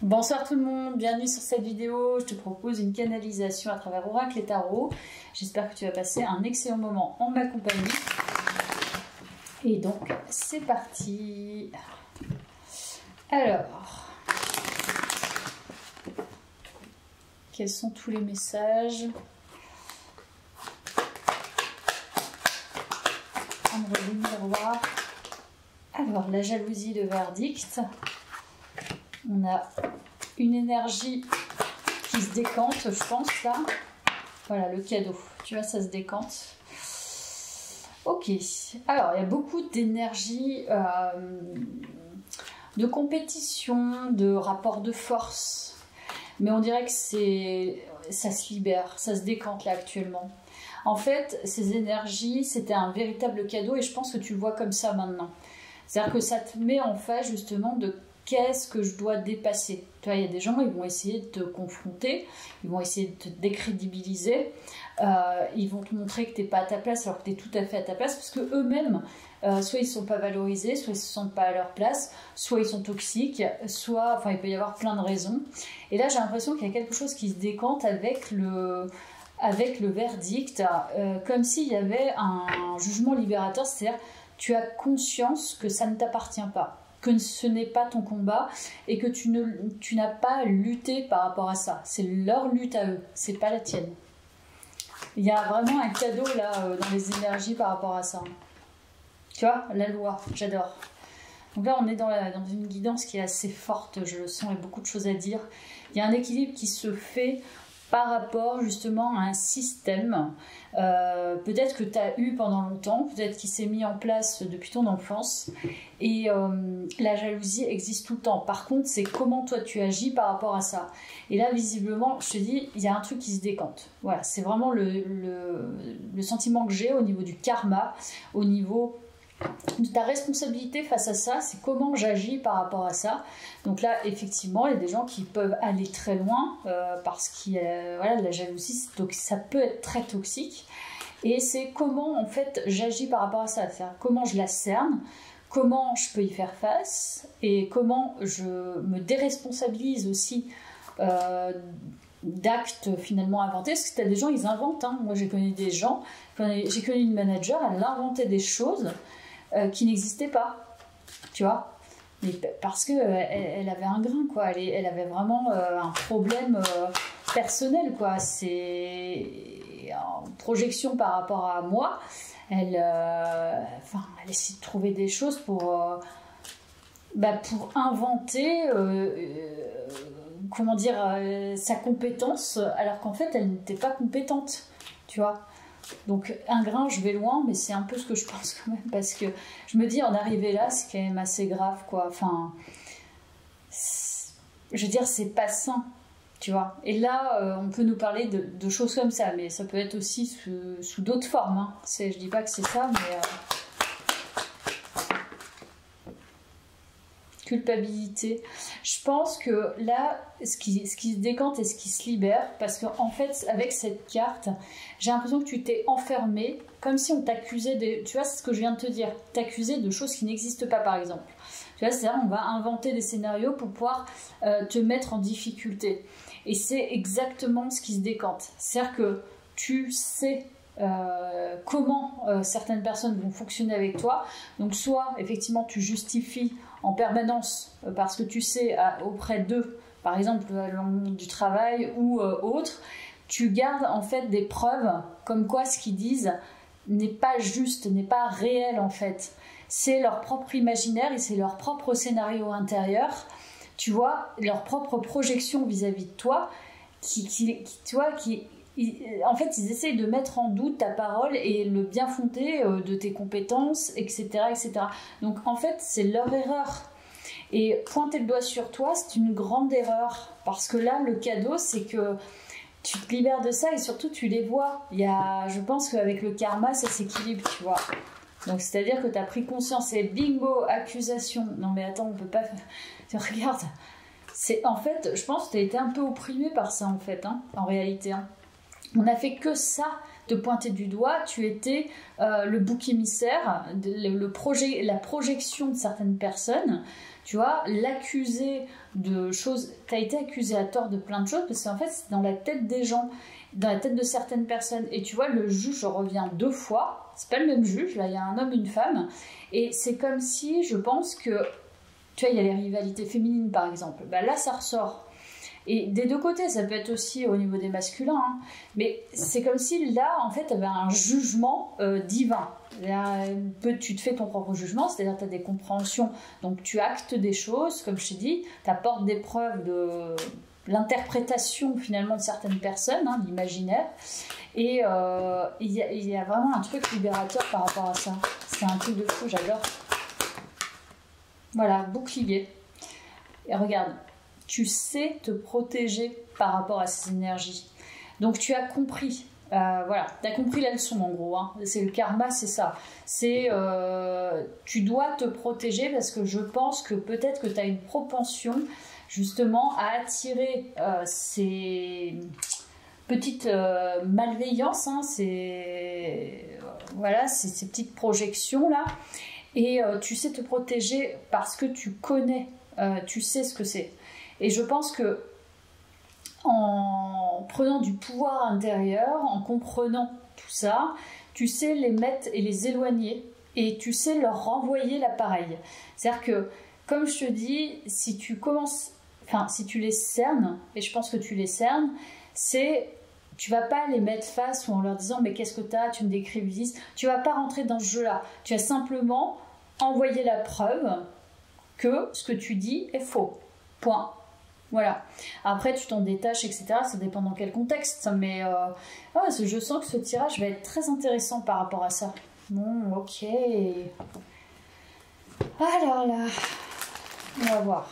Bonsoir tout le monde, bienvenue sur cette vidéo. Je te propose une canalisation à travers Oracle et Tarot. J'espère que tu vas passer un excellent moment en ma compagnie. Et donc, c'est parti. Alors, quels sont tous les messages? Prendre le miroir. Alors, la jalousie, le verdict. On a une énergie qui se décante, je pense, là. Voilà, le cadeau. Tu vois, ça se décante. Ok. Alors, il y a beaucoup d'énergie, de compétition, de rapport de force. Mais on dirait que ça se libère, ça se décante là actuellement. En fait, ces énergies, c'était un véritable cadeau et je pense que tu le vois comme ça maintenant. C'est-à-dire que ça te met en face justement de qu'est-ce que je dois dépasser. Tu vois, il y a des gens, ils vont essayer de te confronter, ils vont essayer de te décrédibiliser, ils vont te montrer que tu n'es pas à ta place alors que tu es tout à fait à ta place, parce qu'eux-mêmes, soit ils ne sont pas valorisés, soit ils ne se sentent pas à leur place, soit ils sont toxiques, soit, enfin il peut y avoir plein de raisons. Et là j'ai l'impression qu'il y a quelque chose qui se décante avec le verdict, comme s'il y avait un jugement libérateur, c'est-à-dire tu as conscience que ça ne t'appartient pas, que ce n'est pas ton combat et que tu n'as pas lutté par rapport à ça. C'est leur lutte à eux, c'est pas la tienne. Il y a vraiment un cadeau là dans les énergies par rapport à ça. Tu vois, la loi, j'adore. Donc là, on est dans une guidance qui est assez forte, je le sens, il y a beaucoup de choses à dire. Il y a un équilibre qui se fait par rapport justement à un système, peut-être que tu as eu pendant longtemps, peut-être qu'il s'est mis en place depuis ton enfance, et la jalousie existe tout le temps. Par contre, c'est comment toi tu agis par rapport à ça. Et là, visiblement, je te dis, il y a un truc qui se décante. Voilà, c'est vraiment le sentiment que j'ai au niveau du karma, au niveau de ta responsabilité face à ça, c'est comment j'agis par rapport à ça. Donc là, effectivement, il y a des gens qui peuvent aller très loin parce que voilà, la jalousie, ça peut être très toxique. Et c'est comment, en fait, j'agis par rapport à ça. C'est-à-dire comment je la cerne, comment je peux y faire face et comment je me déresponsabilise aussi d'actes finalement inventés. Parce que tu as des gens, ils inventent. Hein. Moi, j'ai connu des gens, j'ai connu une manager, elle inventait des choses qui n'existait pas, tu vois, mais parce que elle avait un grain, quoi. Elle avait vraiment un problème personnel, quoi. C'est en projection par rapport à moi. Elle essaie de trouver des choses pour inventer, comment dire, sa compétence, alors qu'en fait, elle n'était pas compétente, tu vois. Donc un grain, je vais loin, mais c'est un peu ce que je pense quand même, parce que je me dis, en arriver là, c'est quand même assez grave, quoi. Enfin, je veux dire, c'est pas sain, tu vois. Et là, on peut nous parler de choses comme ça, mais ça peut être aussi sous d'autres formes. Hein. Je dis pas que c'est ça, mais culpabilité. Je pense que là, ce qui se décante et ce qui se libère, parce qu'en fait, avec cette carte, j'ai l'impression que tu t'es enfermé, comme si on t'accusait de... Tu vois, c'est ce que je viens de te dire. T'accuser de choses qui n'existent pas, par exemple. Tu vois, c'est-à-dire, on va inventer des scénarios pour pouvoir te mettre en difficulté. Et c'est exactement ce qui se décante. C'est-à-dire que tu sais... comment certaines personnes vont fonctionner avec toi. Donc soit effectivement tu justifies en permanence parce que tu sais auprès d'eux, par exemple dans le monde du travail ou autre, tu gardes en fait des preuves comme quoi ce qu'ils disent n'est pas juste, n'est pas réel en fait. C'est leur propre imaginaire et c'est leur propre scénario intérieur, tu vois, leur propre projection vis-à-vis de toi en fait, ils essayent de mettre en doute ta parole et le bien fondé de tes compétences, etc., etc. Donc, en fait, c'est leur erreur. Et pointer le doigt sur toi, c'est une grande erreur. Parce que là, le cadeau, c'est que tu te libères de ça et surtout, tu les vois. Je pense qu'avec le karma, ça s'équilibre, tu vois. Donc, c'est-à-dire que tu as pris conscience et bingo, accusation. Non, mais attends, on peut pas... Regarde. En fait, je pense que tu as été un peu opprimé par ça, en fait, hein, en réalité, hein. On n'a fait que ça te pointer du doigt, tu étais le bouc émissaire, la projection de certaines personnes, tu vois, l'accusé de choses, tu as été accusé à tort de plein de choses, parce qu'en fait, c'est dans la tête des gens, dans la tête de certaines personnes. Et tu vois, le juge revient 2 fois, c'est pas le même juge, là, il y a un homme et une femme, et c'est comme si, je pense que, tu vois, il y a les rivalités féminines, par exemple, bah, là, ça ressort. Et des 2 côtés, ça peut être aussi au niveau des masculins, hein. Mais c'est comme si là, en fait, tu avais un jugement divin. Là, tu te fais ton propre jugement, c'est-à-dire que tu as des compréhensions, donc tu actes des choses, comme je t'ai dit, tu apportes des preuves de l'interprétation finalement de certaines personnes, hein, l'imaginaire, et il y a vraiment un truc libérateur par rapport à ça. C'est un truc de fou, j'adore. Voilà, bouclier. Et regarde, tu sais te protéger par rapport à ces énergies. Donc tu as compris, voilà, tu as compris la leçon en gros, hein. C'est le karma, c'est ça. C'est tu dois te protéger parce que je pense que peut-être que tu as une propension justement à attirer ces petites malveillances, hein, voilà, ces petites projections là. Et tu sais te protéger parce que tu connais, tu sais ce que c'est. Et je pense que en prenant du pouvoir intérieur, en comprenant tout ça, tu sais les mettre et les éloigner et tu sais leur renvoyer l'appareil. C'est-à-dire que, comme je te dis, si tu commences, enfin, si tu les cernes, et je pense que tu les cernes, tu vas pas les mettre face ou en leur disant mais qu'est-ce que t'as, tu me décrédibilises, tu vas pas rentrer dans ce jeu-là. Tu vas simplement envoyer la preuve que ce que tu dis est faux. Point. Voilà. Après, tu t'en détaches, etc. Ça dépend dans quel contexte. Mais je sens que ce tirage va être très intéressant par rapport à ça. Bon, ok. Alors là, on va voir.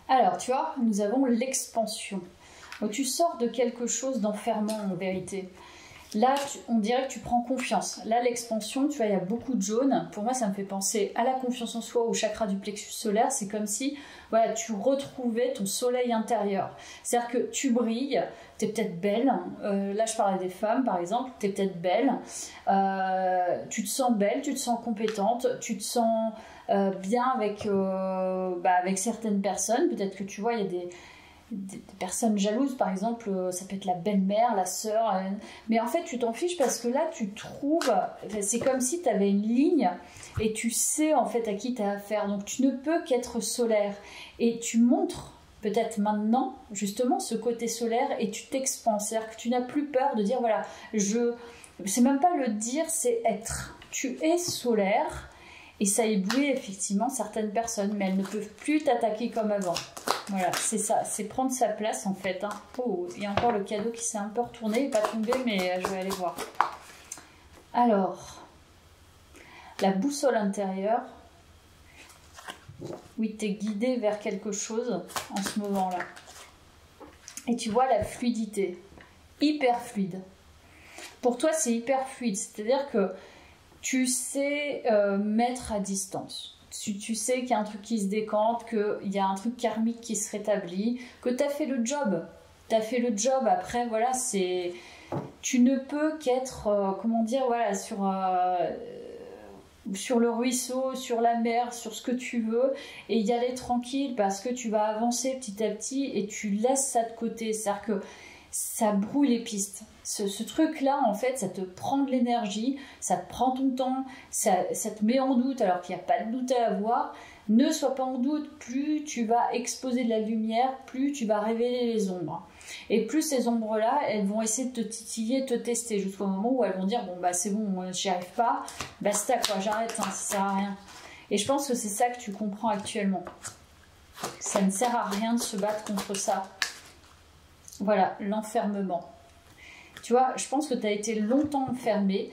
Alors, tu vois, nous avons l'expansion. Donc, tu sors de quelque chose d'enfermant en vérité. Là, on dirait que tu prends confiance. Là, l'expansion, tu vois, il y a beaucoup de jaune. Pour moi, ça me fait penser à la confiance en soi, au chakra du plexus solaire. C'est comme si, voilà, tu retrouvais ton soleil intérieur. C'est-à-dire que tu brilles, tu es peut-être belle. Là, je parlais des femmes, par exemple. Tu es peut-être belle. Tu te sens belle, tu te sens compétente, tu te sens bien avec certaines personnes. Peut-être que tu vois, il y a des personnes jalouses, par exemple, ça peut être la belle-mère, la sœur, mais en fait tu t'en fiches parce que là tu trouves, c'est comme si tu avais une ligne et tu sais en fait à qui tu as affaire, donc tu ne peux qu'être solaire et tu montres peut-être maintenant justement ce côté solaire et tu t'expands, c'est-à-dire que tu n'as plus peur de dire voilà, c'est même pas le dire, c'est être, tu es solaire. Et ça éblouit effectivement certaines personnes, mais elles ne peuvent plus t'attaquer comme avant. Voilà, c'est ça, c'est prendre sa place en fait, hein. Oh, il y a encore le cadeau qui s'est un peu retourné, pas tombé, mais je vais aller voir. Alors, la boussole intérieure. Oui, tu es guidé vers quelque chose en ce moment-là. Et tu vois la fluidité, hyper fluide. Pour toi, c'est hyper fluide, c'est-à-dire que tu sais mettre à distance. Tu sais qu'il y a un truc qui se décante, qu'il y a un truc karmique qui se rétablit, que tu as fait le job. Tu as fait le job. Après, voilà, c'est... Tu ne peux qu'être, comment dire, voilà, sur le ruisseau, sur la mer, sur ce que tu veux, et y aller tranquille parce que tu vas avancer petit à petit et tu laisses ça de côté. C'est-à-dire que ça brouille les pistes. Ce truc-là, en fait, ça te prend de l'énergie, ça te prend ton temps, ça te met en doute alors qu'il n'y a pas de doute à avoir. Ne sois pas en doute, plus tu vas exposer de la lumière, plus tu vas révéler les ombres. Et plus ces ombres-là, elles vont essayer de te titiller, te tester, jusqu'au moment où elles vont dire « Bon, bah c'est bon, j'y arrive pas, basta quoi, j'arrête, hein, ça sert à rien. » Et je pense que c'est ça que tu comprends actuellement. Ça ne sert à rien de se battre contre ça. Voilà, l'enfermement. Tu vois, je pense que tu as été longtemps enfermé.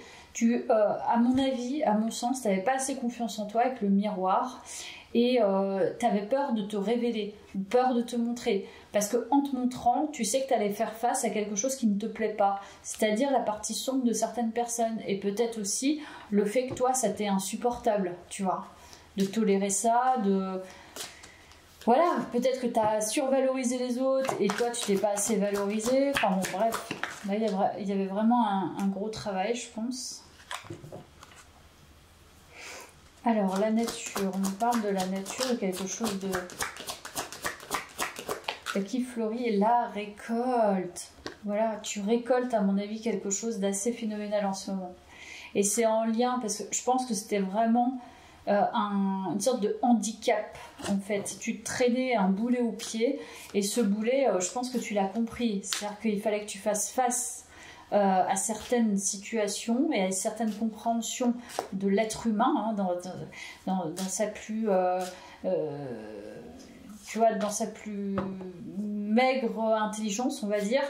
À mon avis, à mon sens, tu n'avais pas assez confiance en toi avec le miroir. Et tu avais peur de te révéler, peur de te montrer. Parce qu'en te montrant, tu sais que tu allais faire face à quelque chose qui ne te plaît pas. C'est-à-dire la partie sombre de certaines personnes. Et peut-être aussi le fait que toi, ça t'est insupportable, tu vois. De tolérer ça, voilà, peut-être que tu as survalorisé les autres et toi tu t'es pas assez valorisé. Enfin bon, bref, là il y avait vraiment un gros travail, je pense. Alors, la nature, on parle de la nature, de quelque chose qui fleurit, et la récolte. Voilà, tu récoltes à mon avis quelque chose d'assez phénoménal en ce moment. Et c'est en lien, parce que je pense que c'était vraiment une sorte de handicap en fait. Tu te traînais un boulet au pied, et ce boulet, je pense que tu l'as compris. C'est-à-dire qu'il fallait que tu fasses face à certaines situations et à certaines compréhensions de l'être humain, hein, dans sa plus tu vois, dans sa plus maigre intelligence, on va dire,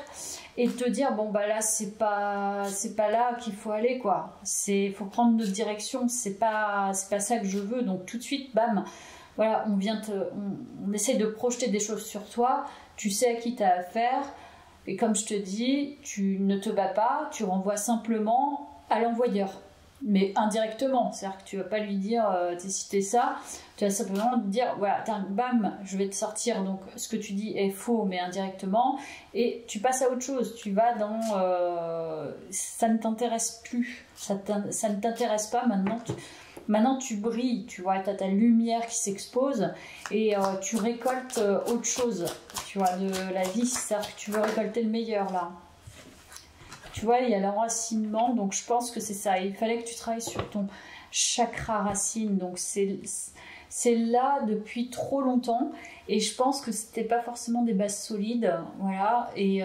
et te dire bon bah là c'est pas là qu'il faut aller, quoi. Faut prendre notre direction, c'est pas ça que je veux. Donc tout de suite, bam, voilà, on essaie de projeter des choses sur toi. Tu sais à qui t'as affaire. Et comme je te dis, tu ne te bats pas, tu renvoies simplement à l'envoyeur. Mais indirectement, c'est-à-dire que tu ne vas pas lui dire si t'es ça, tu vas simplement te dire voilà, bam, je vais te sortir, donc ce que tu dis est faux, mais indirectement, et tu passes à autre chose. Tu vas dans ça ne t'intéresse plus, ça ne t'intéresse pas maintenant. Maintenant tu brilles, tu vois, tu as ta lumière qui s'expose et tu récoltes autre chose, tu vois, de la vie. C'est-à-dire que tu veux récolter le meilleur là. Tu vois, il y a l'enracinement, donc je pense que c'est ça. Il fallait que tu travailles sur ton chakra racine, donc c'est là depuis trop longtemps, et je pense que c'était pas forcément des bases solides, voilà, et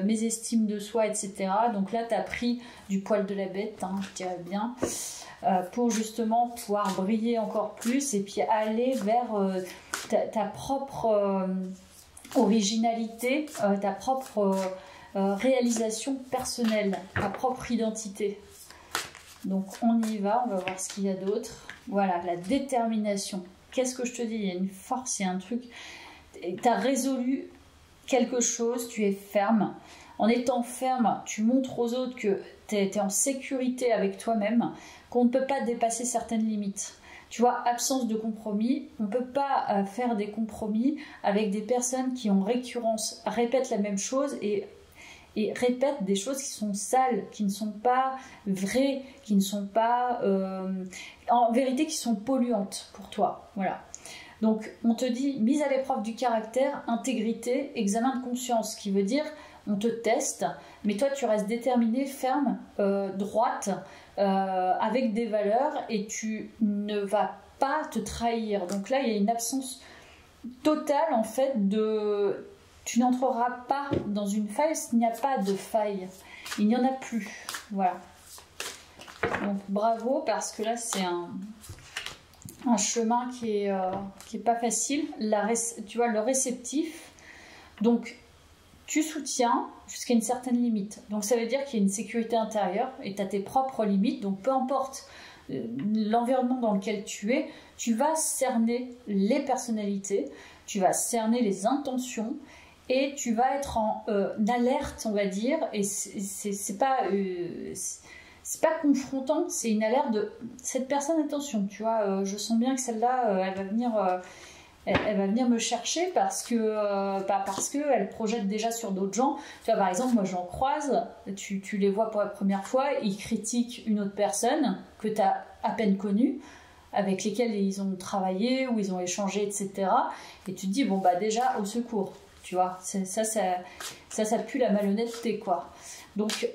mes estimes de soi, etc. Donc là, tu as pris du poil de la bête, hein, je dirais bien, pour justement pouvoir briller encore plus, et puis aller vers ta propre originalité, ta propre réalisation personnelle, ta propre identité. Donc on y va, on va voir ce qu'il y a d'autre. Voilà, la détermination. Qu'est-ce que je te dis? Il y a une force, il y a un truc. Tu as résolu quelque chose, tu es ferme. En étant ferme, tu montres aux autres que tu es en sécurité avec toi-même, qu'on ne peut pas dépasser certaines limites. Tu vois, absence de compromis. On ne peut pas faire des compromis avec des personnes qui en récurrence répètent la même chose et répètent des choses qui sont sales, qui ne sont pas vraies, qui ne sont pas, en vérité, qui sont polluantes pour toi. Voilà. Donc, on te dit mise à l'épreuve du caractère, intégrité, examen de conscience, ce qui veut dire on te teste, mais toi tu restes déterminée, ferme, droite, avec des valeurs, et tu ne vas pas te trahir. Donc là, il y a une absence totale en fait de... Tu n'entreras pas dans une faille, il n'y a pas de faille. Il n'y en a plus. Voilà. Donc bravo, parce que là c'est un chemin qui est pas facile. Tu vois, le réceptif. Donc tu soutiens jusqu'à une certaine limite. Donc ça veut dire qu'il y a une sécurité intérieure et tu as tes propres limites. Donc peu importe l'environnement dans lequel tu es, tu vas cerner les personnalités, tu vas cerner les intentions, et tu vas être en alerte, on va dire, et c'est pas confrontant, c'est une alerte de cette personne. Attention, tu vois, je sens bien que celle-là, elle va venir me chercher parce que elle projette déjà sur d'autres gens. Tu vois, par exemple, moi j'en croise, tu les vois pour la première fois, ils critiquent une autre personne que tu as à peine connue, avec lesquelles ils ont travaillé ou ils ont échangé, etc. Et tu te dis, bon bah déjà, au secours. Tu vois, ça pue la malhonnêteté, quoi. Donc,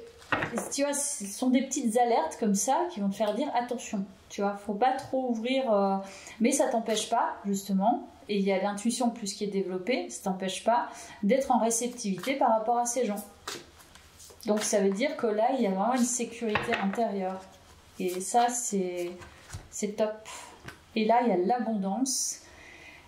tu vois, ce sont des petites alertes comme ça qui vont te faire dire attention. Tu vois, faut pas trop ouvrir, mais ça t'empêche pas, justement, et il y a l'intuition plus qui est développée, ça t'empêche pas d'être en réceptivité par rapport à ces gens. Donc, ça veut dire que là, il y a vraiment une sécurité intérieure. Et ça, c'est top. Et là, il y a l'abondance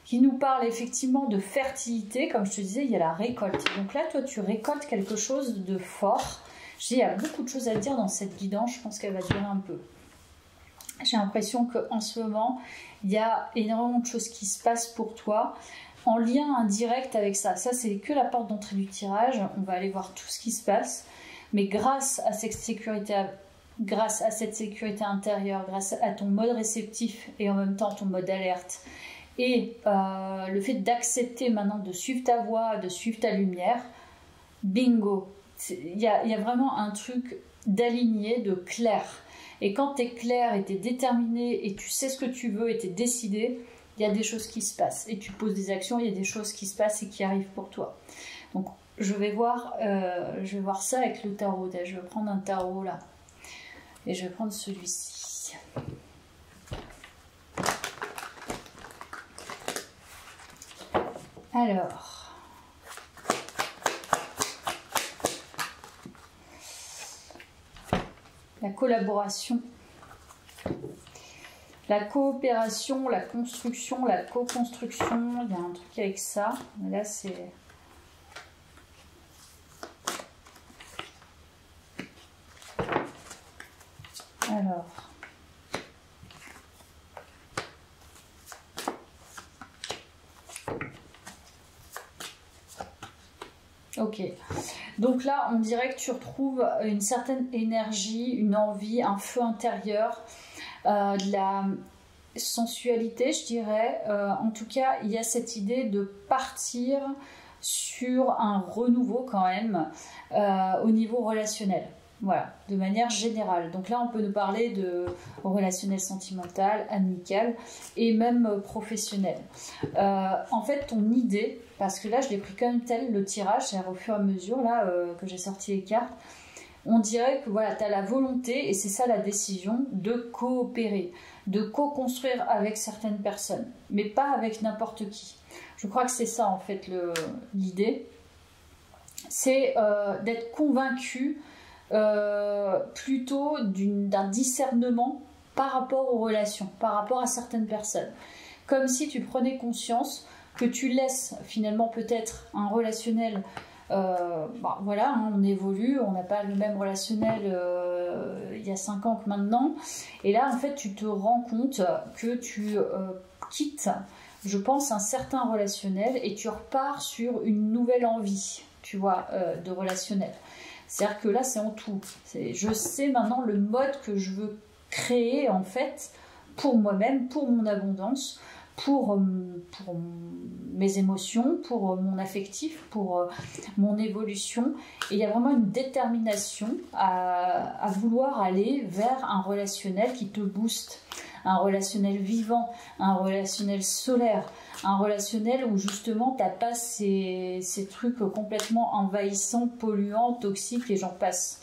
qui nous parle effectivement de fertilité. Comme je te disais, il y a la récolte. Donc là, toi, tu récoltes quelque chose de fort. Je dis, il y a beaucoup de choses à dire dans cette guidance. Je pense qu'elle va durer un peu. J'ai l'impression qu'en ce moment, il y a énormément de choses qui se passent pour toi, en lien indirect avec ça. Ça, c'est que la porte d'entrée du tirage. On va aller voir tout ce qui se passe. Mais grâce à cette sécurité intérieure, grâce à ton mode réceptif et en même temps ton mode alerte, et le fait d'accepter maintenant de suivre ta voie, de suivre ta lumière, bingo, il y a vraiment un truc d'aligné, de clair. Et quand tu es clair et tu es déterminé et tu sais ce que tu veux et tu es décidé, il y a des choses qui se passent. Et tu poses des actions, il y a des choses qui se passent et qui arrivent pour toi. Donc je vais voir ça avec le tarot. Je vais prendre un tarot là. Et je vais prendre celui-ci. Alors... la collaboration, la coopération, la construction, la co-construction, il y a un truc avec ça, mais là c'est... Alors... Ok, donc là on dirait que tu retrouves une certaine énergie, une envie, un feu intérieur, de la sensualité je dirais. En tout cas il y a cette idée de partir sur un renouveau quand même au niveau relationnel. Voilà, de manière générale. Donc là, on peut nous parler de relationnel sentimental, amical et même professionnel. En fait, ton idée, parce que là, je l'ai pris comme tel, le tirage, c'est au fur et à mesure là que j'ai sorti les cartes, on dirait que voilà, tu as la volonté, et c'est ça la décision, de coopérer, de co-construire avec certaines personnes, mais pas avec n'importe qui. Je crois que c'est ça, en fait, l'idée. C'est d'être convaincu plutôt d'un discernement par rapport aux relations, par rapport à certaines personnes. Comme si tu prenais conscience que tu laisses finalement peut-être un relationnel, voilà, hein, on évolue, on n'a pas le même relationnel il y a 5 ans que maintenant, et là en fait tu te rends compte que tu quittes, je pense, un certain relationnel et tu repars sur une nouvelle envie, tu vois, de relationnel. C'est-à-dire que là, c'est en tout. Je sais maintenant le mode que je veux créer, en fait, pour moi-même, pour mon abondance, pour mes émotions, pour mon affectif, pour mon évolution. Et il y a vraiment une détermination à vouloir aller vers un relationnel qui te booste, un relationnel vivant, un relationnel solaire, un relationnel où justement tu n'as pas ces trucs complètement envahissants, polluants, toxiques et j'en passe.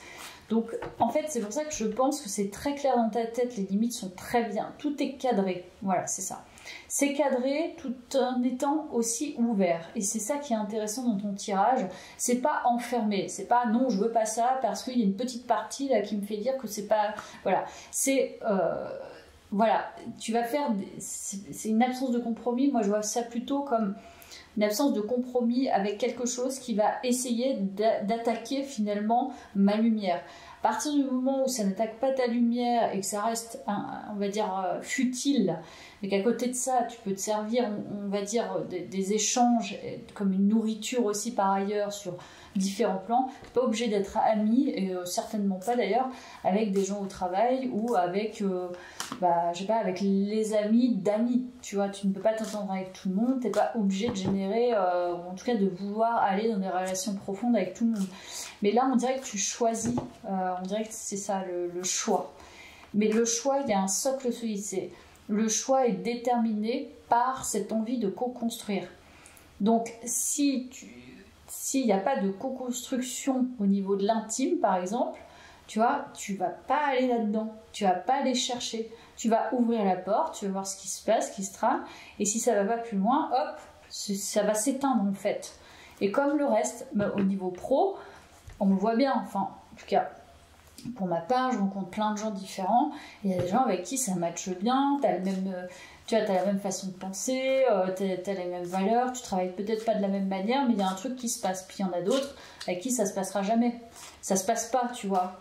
Donc en fait c'est pour ça que je pense que c'est très clair dans ta tête, les limites sont très bien, tout est cadré, voilà c'est ça. C'est cadré tout en étant aussi ouvert et c'est ça qui est intéressant dans ton tirage, c'est pas enfermé, c'est pas non je veux pas ça parce qu'il y a une petite partie là qui me fait dire que c'est pas, voilà, c'est... voilà, tu vas faire, c'est une absence de compromis, moi je vois ça plutôt comme une absence de compromis avec quelque chose qui va essayer d'attaquer finalement ma lumière. À partir du moment où ça n'attaque pas ta lumière et que ça reste, on va dire, futile, et qu'à côté de ça, tu peux te servir, on va dire, des échanges, comme une nourriture aussi par ailleurs sur différents plans, tu n'es pas obligé d'être ami, et certainement pas d'ailleurs, avec des gens au travail ou avec, je sais pas, avec les amis d'amis, tu vois, tu ne peux pas t'entendre avec tout le monde, tu n'es pas obligé de générer, ou en tout cas de vouloir aller dans des relations profondes avec tout le monde. Mais là, on dirait que tu choisis, on dirait que c'est ça le choix. Mais le choix, il y a un socle solide, le choix est déterminé par cette envie de co-construire. Donc, s'il n'y a pas de co-construction au niveau de l'intime, par exemple, tu vois, tu vas pas aller là-dedans, tu vas pas aller chercher, tu vas ouvrir la porte, tu vas voir ce qui se passe, ce qui se trame, et si ça va pas plus loin, hop, ça va s'éteindre en fait. Et comme le reste, au niveau pro, on le voit bien, enfin, en tout cas, pour ma part, je rencontre plein de gens différents, il y a des gens avec qui ça matche bien, tu as la même façon de penser, tu as les mêmes valeurs, tu travailles peut-être pas de la même manière, mais il y a un truc qui se passe. Puis il y en a d'autres avec qui ça se passera jamais. Ça se passe pas, tu vois.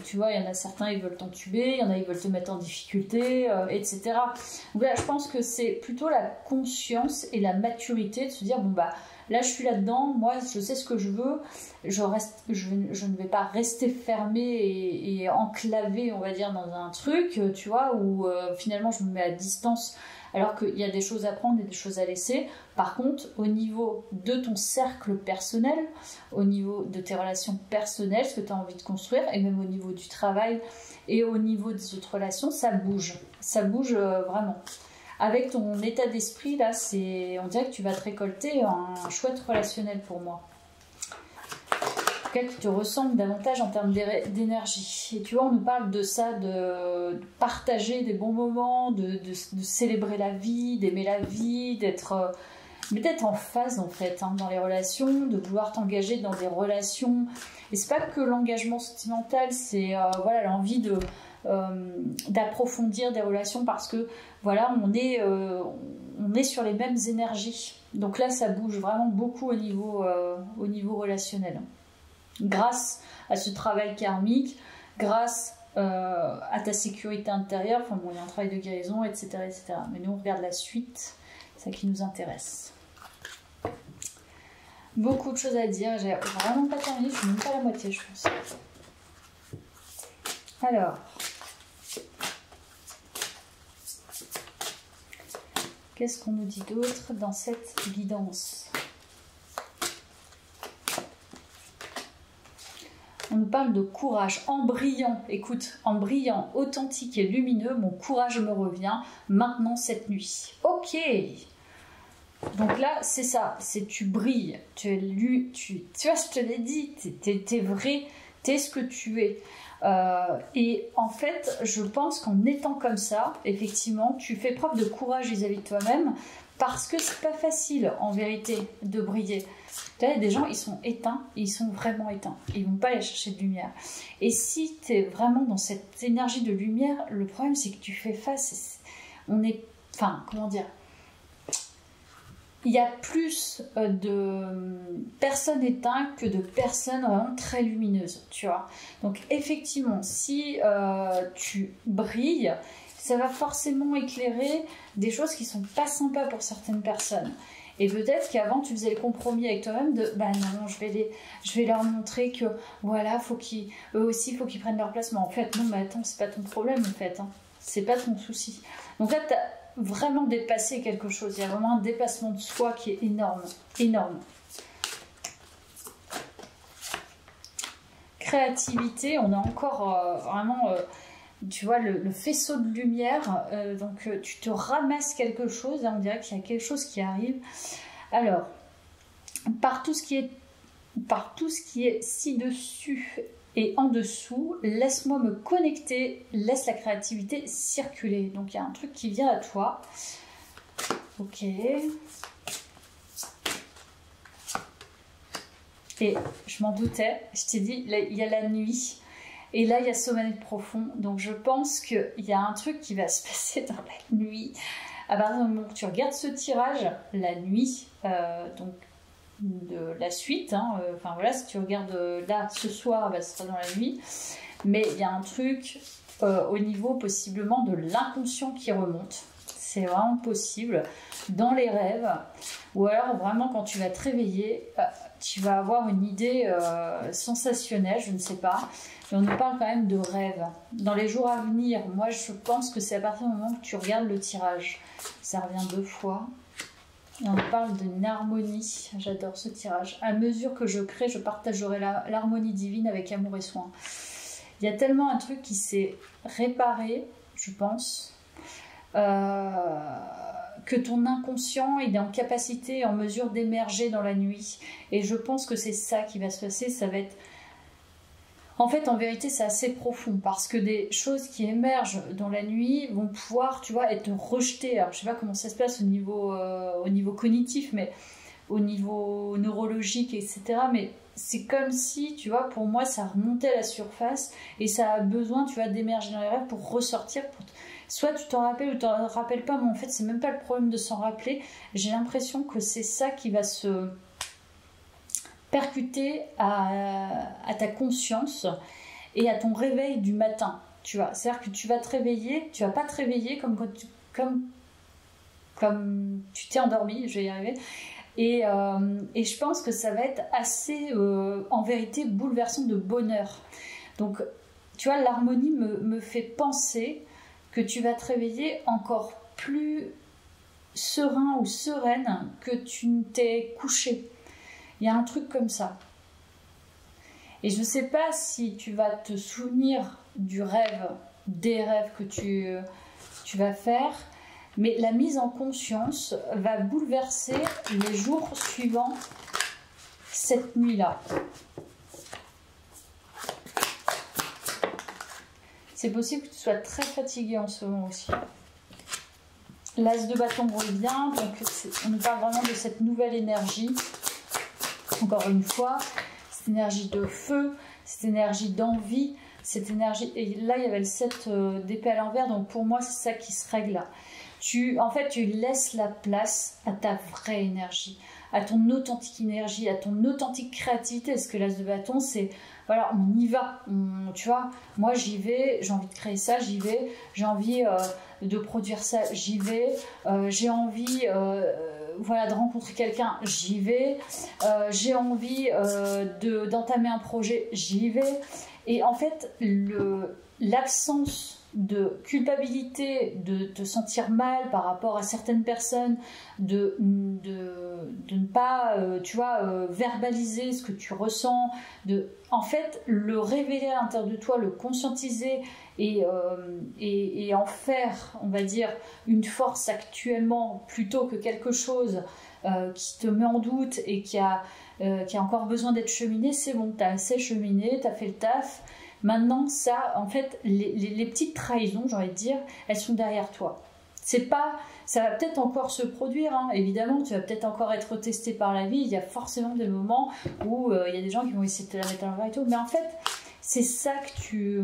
Tu vois, il y en a certains, ils veulent t'entuber, il y en a, ils veulent te mettre en difficulté, etc. Donc là, je pense que c'est plutôt la conscience et la maturité de se dire, bon bah, là je suis là-dedans, moi je sais ce que je veux, je ne vais pas rester fermée et enclavée, on va dire, dans un truc, tu vois, où finalement je me mets à distance alors qu'il y a des choses à prendre et des choses à laisser. Par contre, au niveau de ton cercle personnel, au niveau de tes relations personnelles, ce que tu as envie de construire, et même au niveau du travail et au niveau des autres relations, ça bouge vraiment. Avec ton état d'esprit, là, on dirait que tu vas te récolter un chouette relationnel pour moi. Qui te ressemble davantage en termes d'énergie. Et tu vois, on nous parle de ça, de partager des bons moments, de célébrer la vie, d'aimer la vie, d'être en phase en fait dans les relations, de vouloir t'engager dans des relations. Et c'est pas que l'engagement sentimental, c'est voilà, l'envie d'approfondir des relations parce que voilà, on est sur les mêmes énergies. Donc là, ça bouge vraiment beaucoup au niveau relationnel. Grâce à ce travail karmique, grâce à ta sécurité intérieure, enfin bon, il y a un travail de guérison, etc., etc. Mais nous, on regarde la suite, c'est ça qui nous intéresse. Beaucoup de choses à dire, j'ai vraiment pas terminé, je suis même pas à la moitié, je pense. Alors, qu'est-ce qu'on nous dit d'autre dans cette guidance ? On nous parle de courage, en brillant, écoute, en brillant, authentique et lumineux, mon courage me revient maintenant cette nuit. Ok. Donc là, c'est ça, c'est tu brilles, tu es tu vois, je te l'ai dit, t'es vrai, t'es ce que tu es. Et en fait, je pense qu'en étant comme ça, effectivement, tu fais preuve de courage vis-à-vis de toi-même, parce que c'est pas facile, en vérité, de briller. Tu vois, des gens, ils sont éteints, ils sont vraiment éteints. Ils vont pas aller chercher de lumière. Et si tu es vraiment dans cette énergie de lumière, le problème, c'est que tu fais face. Enfin, comment dire ? Il y a plus de personnes éteintes que de personnes vraiment très lumineuses, tu vois. Donc, effectivement, si tu brilles, ça va forcément éclairer des choses qui sont pas sympas pour certaines personnes. Et peut-être qu'avant tu faisais le compromis avec toi-même de bah non, je vais leur montrer que voilà, eux aussi il faut qu'ils prennent leur place. Mais en fait non, mais attends, c'est pas ton problème en fait, hein. C'est pas ton souci. Donc là tu as vraiment dépassé quelque chose, il y a vraiment un dépassement de soi qui est énorme, énorme. Créativité, on a encore vraiment tu vois le faisceau de lumière, donc tu te ramasses quelque chose, hein, on dirait qu'il y a quelque chose qui arrive. Alors, par tout ce qui est ci-dessus et en dessous, laisse-moi me connecter, laisse la créativité circuler. Donc il y a un truc qui vient à toi. Ok. Et je m'en doutais, je t'ai dit, là, il y a la nuit. Et là, il y a sommeil profond. Donc, je pense qu'il y a un truc qui va se passer dans la nuit. À partir du moment où tu regardes ce tirage, la nuit, donc de la suite, hein, enfin voilà, si tu regardes là ce soir, bah, ce sera dans la nuit. Mais il y a un truc au niveau possiblement de l'inconscient qui remonte. C'est vraiment possible dans les rêves. Ou alors, vraiment, quand tu vas te réveiller, tu vas avoir une idée sensationnelle, je ne sais pas. Et on nous parle quand même de rêve. Dans les jours à venir, moi je pense que c'est à partir du moment où tu regardes le tirage. Ça revient 2 fois. Et on nous parle d'une harmonie. J'adore ce tirage. À mesure que je crée, je partagerai l'harmonie divine avec amour et soin. Il y a tellement un truc qui s'est réparé, je pense, que ton inconscient il est en capacité, en mesure d'émerger dans la nuit. Et je pense que c'est ça qui va se passer. Ça va être... En fait, en vérité, c'est assez profond parce que des choses qui émergent dans la nuit vont pouvoir, tu vois, être rejetées. Alors, je sais pas comment ça se passe au niveau cognitif, mais au niveau neurologique, etc. Mais c'est comme si, tu vois, pour moi, ça remontait à la surface et ça a besoin, tu vois, d'émerger dans les rêves pour ressortir. Soit tu t'en rappelles ou tu t'en rappelles pas, mais en fait, c'est même pas le problème de s'en rappeler. J'ai l'impression que c'est ça qui va se percuter à ta conscience et à ton réveil du matin, tu vois. C'est-à-dire que tu vas te réveiller, tu vas pas te réveiller comme tu t'es endormi, je vais y arriver, Et je pense que ça va être assez, en vérité, bouleversant de bonheur. Donc, tu vois, l'harmonie me fait penser que tu vas te réveiller encore plus serein ou sereine que tu ne t'es couché. Il y a un truc comme ça. Et je ne sais pas si tu vas te souvenir du rêve, des rêves que tu vas faire, mais la mise en conscience va bouleverser les jours suivants cette nuit-là. C'est possible que tu sois très fatigué en ce moment aussi. L'as de bâton revient, donc on nous parle vraiment de cette nouvelle énergie. Encore une fois, cette énergie de feu, cette énergie d'envie, cette énergie... Et là, il y avait le 7 d'épée à l'envers, donc pour moi, c'est ça qui se règle là. En fait, tu laisses la place à ta vraie énergie, à ton authentique énergie, à ton authentique créativité. Parce que l'as de bâton, c'est... Voilà, on y va. Tu vois, moi, j'y vais, j'ai envie de créer ça, j'y vais. J'ai envie de produire ça, j'y vais. J'ai envie... voilà, de rencontrer quelqu'un, j'y vais. J'ai envie d'entamer un projet, j'y vais. Et en fait, l'absence de culpabilité, de te sentir mal par rapport à certaines personnes, de ne pas, tu vois, verbaliser ce que tu ressens, en fait, le révéler à l'intérieur de toi, le conscientiser et en faire, on va dire, une force actuellement plutôt que quelque chose qui te met en doute et qui a encore besoin d'être cheminé, c'est bon, tu as assez cheminé, tu as fait le taf. Maintenant, ça, en fait, les petites trahisons, j'ai envie de dire, elles sont derrière toi. C'est pas, ça va peut-être encore se produire, hein, évidemment, tu vas peut-être encore être testé par la vie. Il y a forcément des moments où il y a des gens qui vont essayer de te la mettre à l'envers et tout. Mais en fait, c'est ça que tu...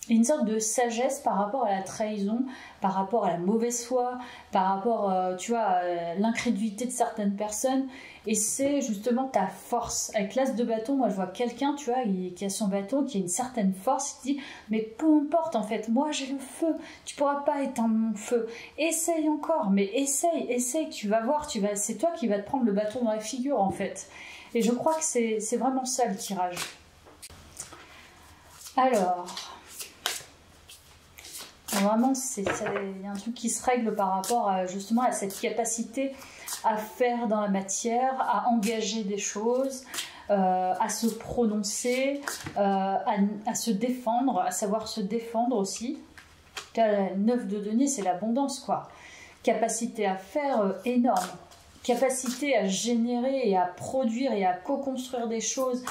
Il y a une sorte de sagesse par rapport à la trahison, par rapport à la mauvaise foi, par rapport, tu vois, à l'incrédulité de certaines personnes. Et c'est justement ta force. Avec l'as de bâton, moi je vois quelqu'un, tu vois, qui a son bâton, qui a une certaine force, il dit, mais peu importe en fait, moi j'ai le feu, tu pourras pas éteindre mon feu. Essaye encore, mais essaye, tu vas voir, c'est toi qui vas te prendre le bâton dans la figure en fait. Et je crois que c'est vraiment ça le tirage. Alors... Vraiment, il y a un truc qui se règle par rapport justement à cette capacité à faire dans la matière, à engager des choses, à se prononcer, à se défendre, à savoir se défendre aussi. La 9 de denier, c'est l'abondance, quoi. Capacité à faire énorme. Capacité à générer et à produire et à co-construire des choses.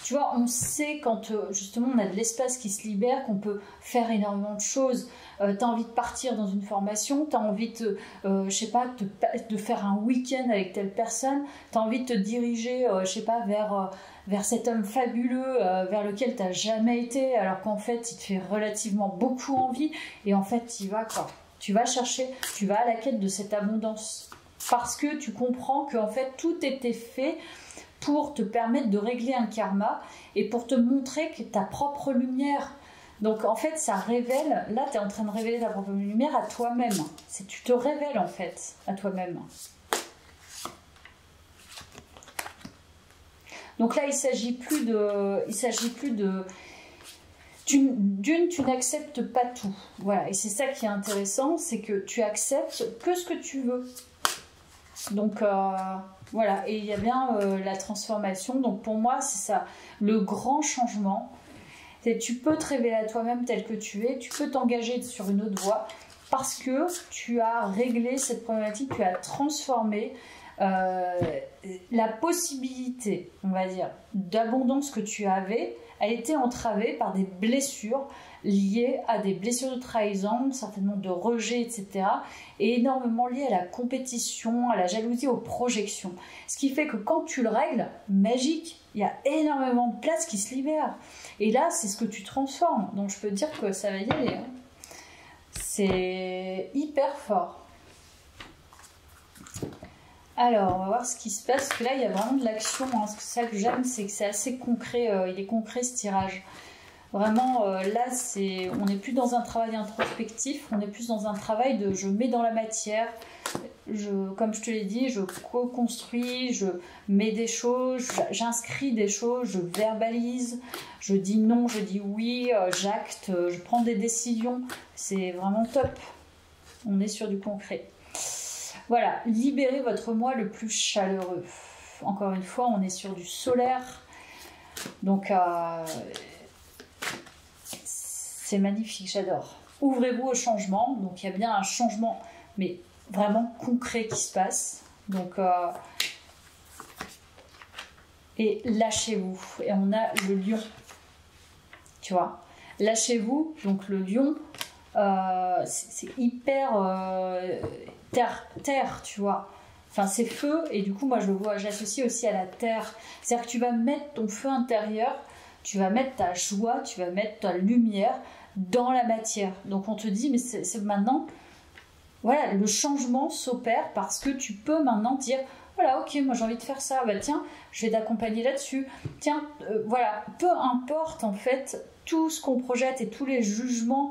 Tu vois, on sait quand justement on a de l'espace qui se libère, qu'on peut faire énormément de choses. Tu as envie de partir dans une formation, tu as envie je sais pas, de faire un week-end avec telle personne, tu as envie de te diriger, je sais pas, vers cet homme fabuleux vers lequel tu n'as jamais été, alors qu'en fait il te fait relativement beaucoup envie, et en fait tu y vas, quoi. Tu vas chercher, tu vas à la quête de cette abondance. Parce que tu comprends qu'en fait tout était fait pour te permettre de régler un karma et pour te montrer que ta propre lumière. Donc en fait ça révèle, là tu es en train de révéler ta propre lumière à toi-même. Tu te révèles en fait à toi-même. Donc là il s'agit plus de d'une, tu n'acceptes pas tout. Voilà, et c'est ça qui est intéressant, c'est que tu acceptes que ce que tu veux. Donc voilà, et il y a bien la transformation. Donc pour moi c'est ça, le grand changement, c'est tu peux te révéler à toi-même tel que tu es, tu peux t'engager sur une autre voie parce que tu as réglé cette problématique, tu as transformé la possibilité, on va dire, d'abondance que tu avais, elle était entravée par des blessures liées à des blessures de trahison, certainement de rejet, etc. Et énormément liées à la compétition, à la jalousie, aux projections. Ce qui fait que quand tu le règles, magique, il y a énormément de place qui se libère. Et là, c'est ce que tu transformes. Donc je peux te dire que ça va y aller. Hein. C'est hyper fort. Alors, on va voir ce qui se passe, parce que là, il y a vraiment de l'action. Hein. Ça que j'aime, c'est que c'est assez concret. Il est concret, ce tirage. Vraiment, là, on n'est plus dans un travail introspectif, on est plus dans un travail de je mets dans la matière, comme je te l'ai dit, je co-construis, je mets des choses, j'inscris des choses, je verbalise, je dis non, je dis oui, j'acte, je prends des décisions. C'est vraiment top. On est sur du concret. Voilà, libérez votre moi le plus chaleureux. Encore une fois, on est sur du solaire. Donc, c'est magnifique, j'adore. Ouvrez-vous au changement. Donc, il y a bien un changement, mais vraiment concret qui se passe. Donc, et lâchez-vous. Et on a le lion. Tu vois, lâchez-vous. Donc, le lion, c'est hyper terre, tu vois. Enfin, c'est feu, et du coup, moi, j'associe aussi à la terre. C'est-à-dire que tu vas mettre ton feu intérieur, tu vas mettre ta joie, tu vas mettre ta lumière dans la matière. Donc, on te dit, mais c'est maintenant, voilà, le changement s'opère parce que tu peux maintenant dire, voilà, ok, moi, j'ai envie de faire ça. Bah, tiens, je vais t'accompagner là-dessus. Tiens, voilà, peu importe, en fait, tout ce qu'on projette et tous les jugements,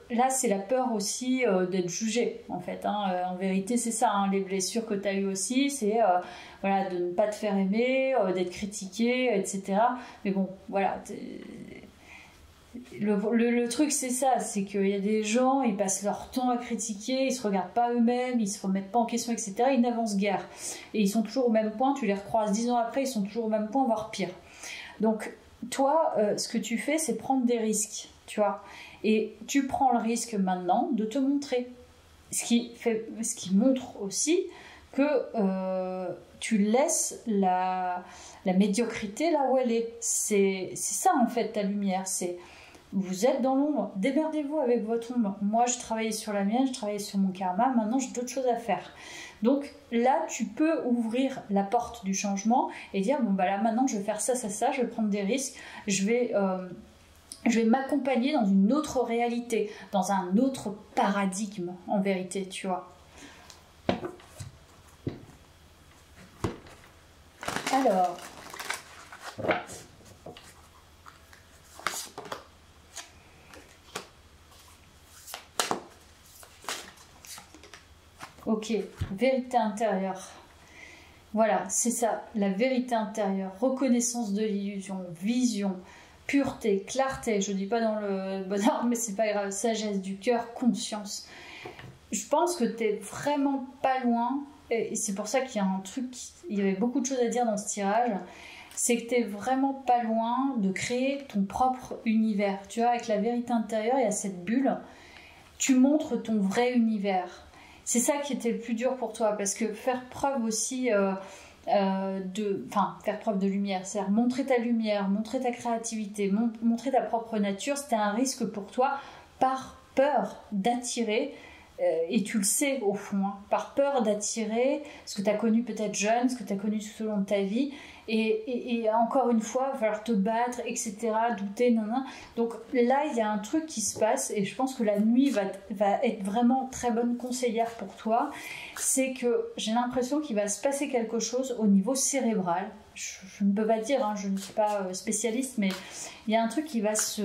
là c'est la peur aussi d'être jugé en fait, hein. En vérité c'est ça, hein, les blessures que tu as eues aussi, c'est voilà, de ne pas te faire aimer, d'être critiqué, etc. Mais bon, voilà, le truc c'est ça, c'est qu'il y a des gens, ils passent leur temps à critiquer, ils se regardent pas eux-mêmes, ils se remettent pas en question, etc. Ils n'avancent guère. Et ils sont toujours au même point, tu les recroises 10 ans après, ils sont toujours au même point, voire pire. Donc toi, ce que tu fais, c'est prendre des risques, tu vois. Et tu prends le risque maintenant de te montrer. Ce qui montre aussi que tu laisses la médiocrité là où elle est. C'est ça, en fait, ta lumière. Vous êtes dans l'ombre, démerdez-vous avec votre ombre. Moi, je travaillais sur la mienne, je travaillais sur mon karma, maintenant j'ai d'autres choses à faire. Donc là, tu peux ouvrir la porte du changement et dire, bon bah là maintenant je vais faire ça, je vais prendre des risques, je vais m'accompagner dans une autre réalité, dans un autre paradigme en vérité, tu vois. Alors... Ok, vérité intérieure. Voilà, c'est ça, la vérité intérieure, reconnaissance de l'illusion, vision, pureté, clarté, je dis pas dans le bon ordre, mais c'est pas grave, sagesse du cœur, conscience. Je pense que t'es vraiment pas loin, et c'est pour ça qu'il y a un truc, il y avait beaucoup de choses à dire dans ce tirage, c'est que t'es vraiment pas loin de créer ton propre univers. Tu vois, avec la vérité intérieure, il y a cette bulle, tu montres ton vrai univers. C'est ça qui était le plus dur pour toi, parce que faire preuve aussi faire preuve de lumière, c'est-à-dire montrer ta lumière, montrer ta créativité, montrer ta propre nature, c'était un risque pour toi par peur d'attirer, et tu le sais au fond, hein, par peur d'attirer ce que tu as connu peut-être jeune, ce que tu as connu tout au long de ta vie, et encore une fois, il va falloir te battre, etc., douter, nanana. Donc là, il y a un truc qui se passe, et je pense que la nuit va être vraiment très bonne conseillère pour toi. C'est que j'ai l'impression qu'il va se passer quelque chose au niveau cérébral. Je ne peux pas dire, hein, je ne suis pas spécialiste, mais il y a un truc qui va se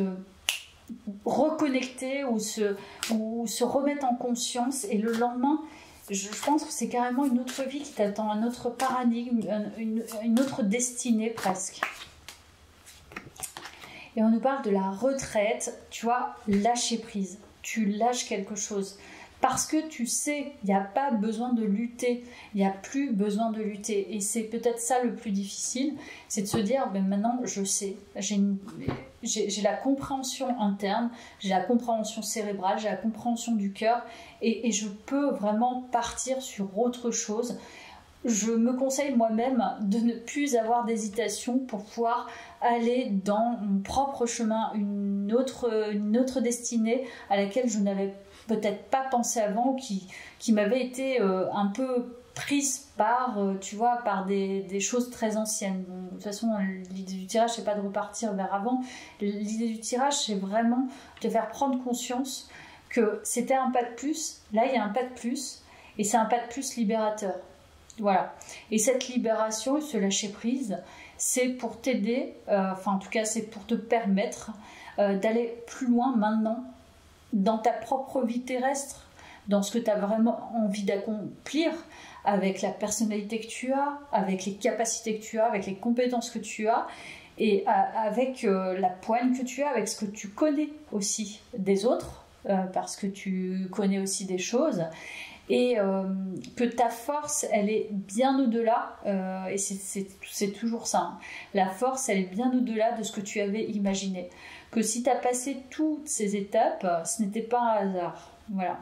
reconnecter ou se remettre en conscience, et le lendemain... Je pense que c'est carrément une autre vie qui t'attend, un autre paradigme, une autre destinée presque. Et on nous parle de la retraite, tu vois, lâcher prise. Tu lâches quelque chose. Parce que tu sais, il n'y a pas besoin de lutter, il n'y a plus besoin de lutter. Et c'est peut-être ça le plus difficile, c'est de se dire, ben maintenant je sais, j'ai la compréhension interne, j'ai la compréhension cérébrale, j'ai la compréhension du cœur, et je peux vraiment partir sur autre chose. Je me conseille moi-même de ne plus avoir d'hésitation pour pouvoir aller dans mon propre chemin, une autre destinée à laquelle je n'avais peut-être pas pensé avant, qui m'avait été un peu prise par, tu vois, par des choses très anciennes. Bon, de toute façon, l'idée du tirage, c'est pas de repartir vers avant. L'idée du tirage, c'est vraiment de faire prendre conscience que c'était un pas de plus. Là, il y a un pas de plus, et c'est un pas de plus libérateur. Voilà. Et cette libération, ce lâcher prise, c'est pour t'aider, en tout cas, c'est pour te permettre d'aller plus loin maintenant dans ta propre vie terrestre, dans ce que tu as vraiment envie d'accomplir, avec la personnalité que tu as, avec les capacités que tu as, avec les compétences que tu as, et avec la poigne que tu as, avec ce que tu connais aussi des autres, parce que tu connais aussi des choses, et que ta force, elle est bien au-delà, et c'est toujours ça, hein. La force, elle est bien au-delà de ce que tu avais imaginé. Que si tu as passé toutes ces étapes, ce n'était pas un hasard. Voilà.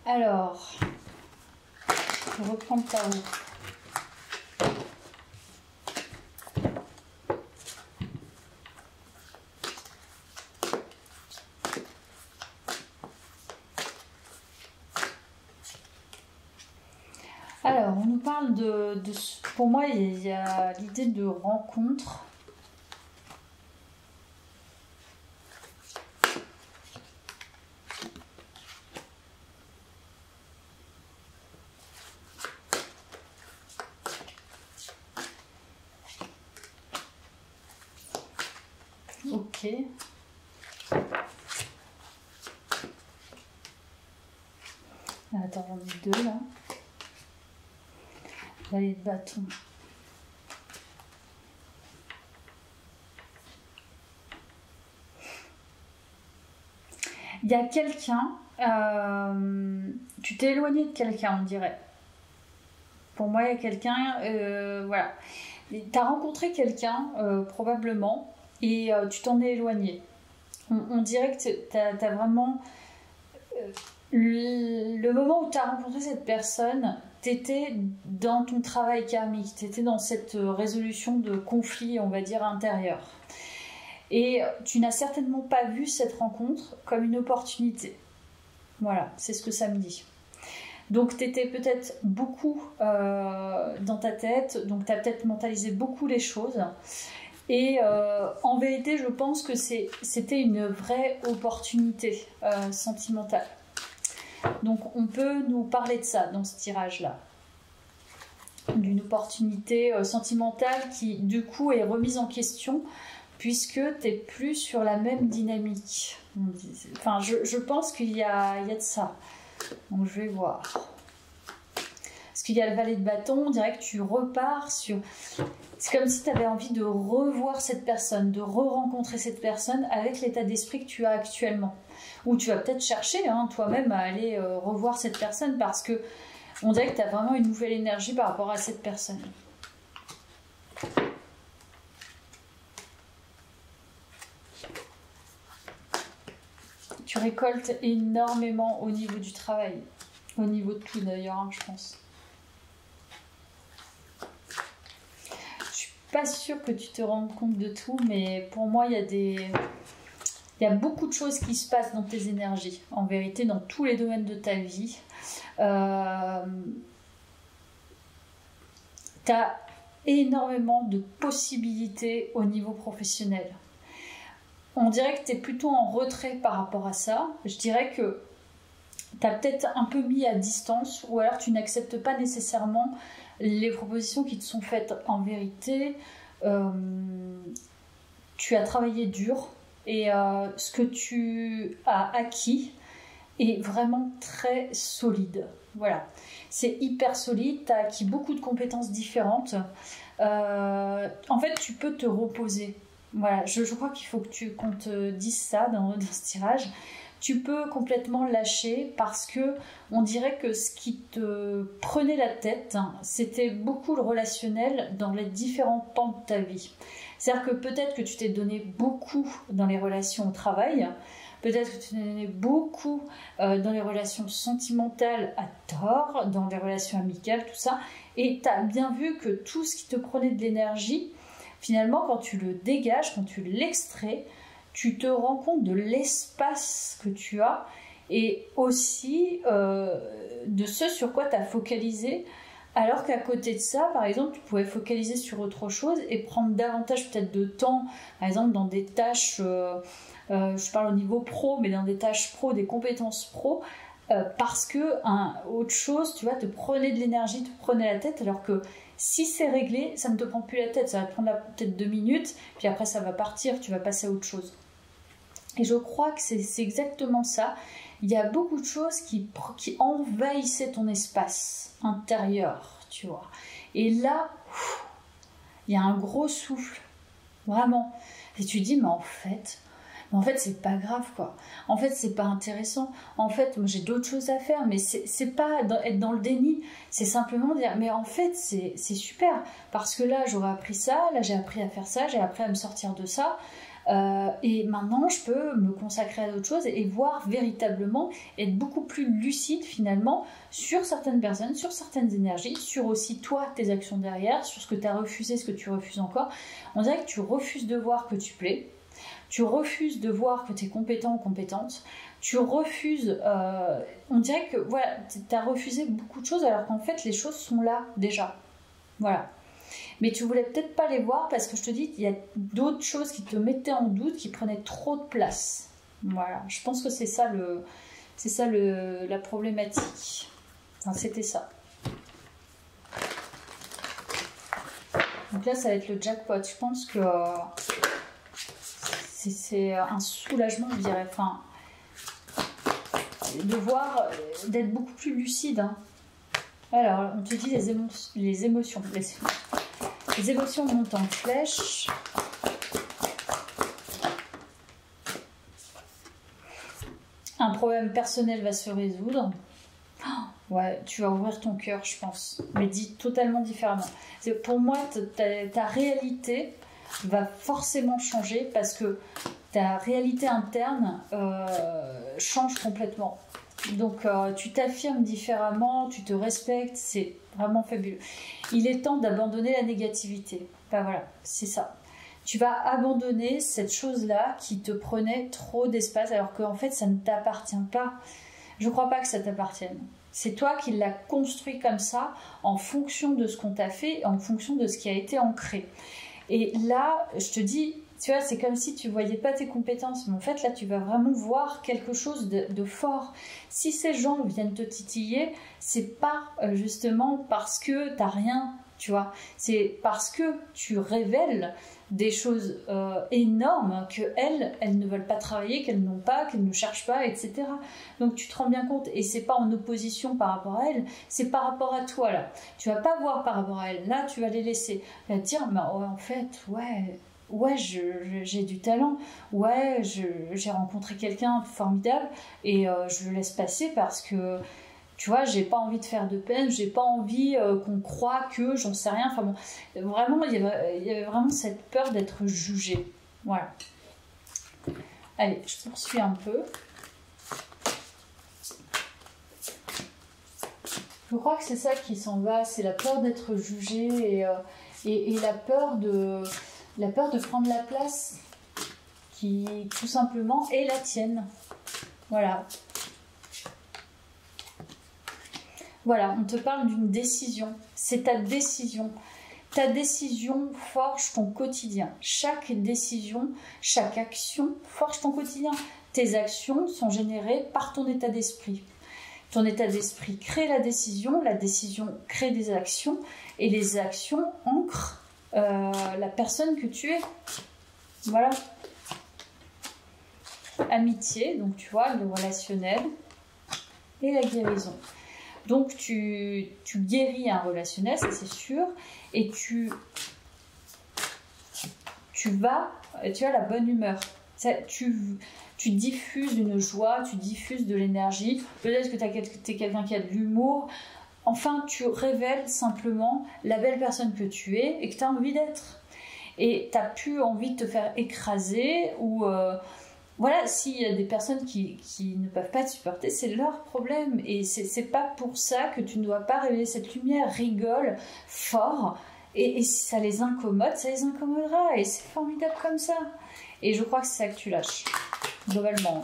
Alors, je vais reprendre ta roue. Alors, on nous parle pour moi, il y a l'idée de rencontre. Ok. Attends, j'en ai deux là. Valet de bâton. Il y a quelqu'un, tu t'es éloigné de quelqu'un, on dirait. Pour moi, il y a quelqu'un, voilà. Tu as rencontré quelqu'un, probablement, et tu t'en es éloigné. On dirait que tu as vraiment... le moment où tu as rencontré cette personne, tu étais dans ton travail karmique, tu étais dans cette résolution de conflit, on va dire, intérieur. Et tu n'as certainement pas vu cette rencontre comme une opportunité. Voilà, c'est ce que ça me dit. Donc tu étais peut-être beaucoup dans ta tête, donc tu as peut-être mentalisé beaucoup les choses. Et en vérité, je pense que c'était une vraie opportunité sentimentale. Donc on peut nous parler de ça dans ce tirage-là. D'une opportunité sentimentale qui du coup est remise en question puisque tu n'es plus sur la même dynamique. Enfin, je pense qu'il y a de ça. Donc je vais voir. Parce qu'il y a le valet de bâton, on dirait que tu repars sur... C'est comme si tu avais envie de revoir cette personne, de re-rencontrer cette personne avec l'état d'esprit que tu as actuellement. Ou tu vas peut-être chercher toi-même à aller revoir cette personne parce que on dirait que tu as vraiment une nouvelle énergie par rapport à cette personne. Tu récoltes énormément au niveau du travail, au niveau de tout d'ailleurs, je pense. Pas sûr que tu te rendes compte de tout, mais pour moi, il y a beaucoup de choses qui se passent dans tes énergies, en vérité, dans tous les domaines de ta vie. Tu as énormément de possibilités au niveau professionnel. On dirait que tu es plutôt en retrait par rapport à ça. Je dirais que tu as peut-être un peu mis à distance, ou alors tu n'acceptes pas nécessairement les propositions qui te sont faites. En vérité, tu as travaillé dur et ce que tu as acquis est vraiment très solide. Voilà, c'est hyper solide, tu as acquis beaucoup de compétences différentes. En fait, tu peux te reposer. Voilà, je crois qu'il faut qu'on te dise ça dans ce tirage. Tu peux complètement lâcher parce que on dirait que ce qui te prenait la tête, c'était beaucoup le relationnel dans les différents pans de ta vie. C'est-à-dire que peut-être que tu t'es donné beaucoup dans les relations au travail, peut-être que tu t'es donné beaucoup dans les relations sentimentales à tort, dans les relations amicales, tout ça, et tu as bien vu que tout ce qui te prenait de l'énergie, finalement, quand tu le dégages, quand tu l'extrais, tu te rends compte de l'espace que tu as et aussi de ce sur quoi tu as focalisé, alors qu'à côté de ça, par exemple, tu pouvais focaliser sur autre chose et prendre davantage peut-être de temps, par exemple dans des tâches, je parle au niveau pro, mais dans des tâches pro, des compétences pro, parce que autre chose, tu vois, te prenait de l'énergie, te prenait la tête, alors que Si c'est réglé, ça ne te prend plus la tête, ça va te prendre peut-être 2 minutes, puis après ça va partir, tu vas passer à autre chose. Et je crois que c'est exactement ça. Il y a beaucoup de choses qui envahissaient ton espace intérieur, tu vois. Et là, il y a un gros souffle, vraiment. Et tu dis, mais en fait, c'est pas grave, quoi. En fait, c'est pas intéressant. En fait, moi, j'ai d'autres choses à faire, mais c'est pas être dans le déni. C'est simplement dire, mais en fait, c'est super. Parce que là, j'aurais appris ça, là, j'ai appris à faire ça, j'ai appris à me sortir de ça. Et maintenant, je peux me consacrer à d'autres choses et voir véritablement, être beaucoup plus lucide, finalement, sur certaines personnes, sur certaines énergies, sur aussi toi, tes actions derrière, sur ce que tu as refusé, ce que tu refuses encore. On dirait que tu refuses de voir que tu plais. Tu refuses de voir que tu es compétent ou compétente, tu refuses, on dirait que voilà, tu as refusé beaucoup de choses alors qu'en fait les choses sont là déjà. Voilà. Mais tu voulais peut-être pas les voir parce que je te dis qu'il y a d'autres choses qui te mettaient en doute, qui prenaient trop de place. Voilà, je pense que c'est ça la problématique. Enfin, c'était ça. Donc là, ça va être le jackpot. Je pense que c'est un soulagement, je dirais, enfin, de voir, d'être beaucoup plus lucide. Hein. Alors, on te dit les émotions. Les émotions montent en flèche. Un problème personnel va se résoudre. Ouais, tu vas ouvrir ton cœur, je pense, mais dit totalement différemment. Pour moi, ta réalité va forcément changer parce que ta réalité interne change complètement. Donc tu t'affirmes différemment, tu te respectes, c'est vraiment fabuleux. Il est temps d'abandonner la négativité. Ben voilà, c'est ça. Tu vas abandonner cette chose-là qui te prenait trop d'espace alors qu'en fait ça ne t'appartient pas. Je ne crois pas que ça t'appartienne. C'est toi qui l'as construit comme ça en fonction de ce qu'on t'a fait, en fonction de ce qui a été ancré. Et là, je te dis, tu vois, c'est comme si tu ne voyais pas tes compétences. Mais en fait, là, tu vas vraiment voir quelque chose de fort. Si ces gens viennent te titiller, c'est pas justement parce que tu n'as rien, tu vois. C'est parce que tu révèles des choses énormes qu'elles ne veulent pas travailler, qu'elles n'ont pas, qu'elles ne cherchent pas, etc. Donc tu te rends bien compte, et c'est pas en opposition par rapport à elles, c'est par rapport à toi là. Tu vas pas voir par rapport à elles, là tu vas les laisser. Tu vas te dire, mais en fait, ouais, j'ai du talent, ouais, j'ai rencontré quelqu'un de formidable, et je le laisse passer parce que tu vois, j'ai pas envie de faire de peine, j'ai pas envie qu'on croie que j'en sais rien. Enfin bon, vraiment, il y avait vraiment cette peur d'être jugée. Voilà. Allez, je poursuis un peu. Je crois que c'est ça qui s'en va, c'est la peur d'être jugée et la peur de prendre la place qui, tout simplement, est la tienne. Voilà. Voilà, on te parle d'une décision. C'est ta décision. Ta décision forge ton quotidien. Chaque décision, chaque action forge ton quotidien. Tes actions sont générées par ton état d'esprit. Ton état d'esprit crée la décision crée des actions, et les actions ancrent la personne que tu es. Voilà. Amitié, donc tu vois, le relationnel et la guérison. Donc tu guéris un relationnel, ça c'est sûr, et tu as la bonne humeur. Tu diffuses une joie, tu diffuses de l'énergie. Peut-être que tu es quelqu'un qui a de l'humour. Enfin, tu révèles simplement la belle personne que tu es et que tu as envie d'être. Et tu n'as plus envie de te faire écraser ou... Voilà, s'il y a des personnes qui ne peuvent pas te supporter, c'est leur problème. Et c'est pas pour ça que tu ne dois pas révéler cette lumière. Rigole fort. Et si ça les incommode, ça les incommodera. Et c'est formidable comme ça. Et je crois que c'est ça que tu lâches, globalement.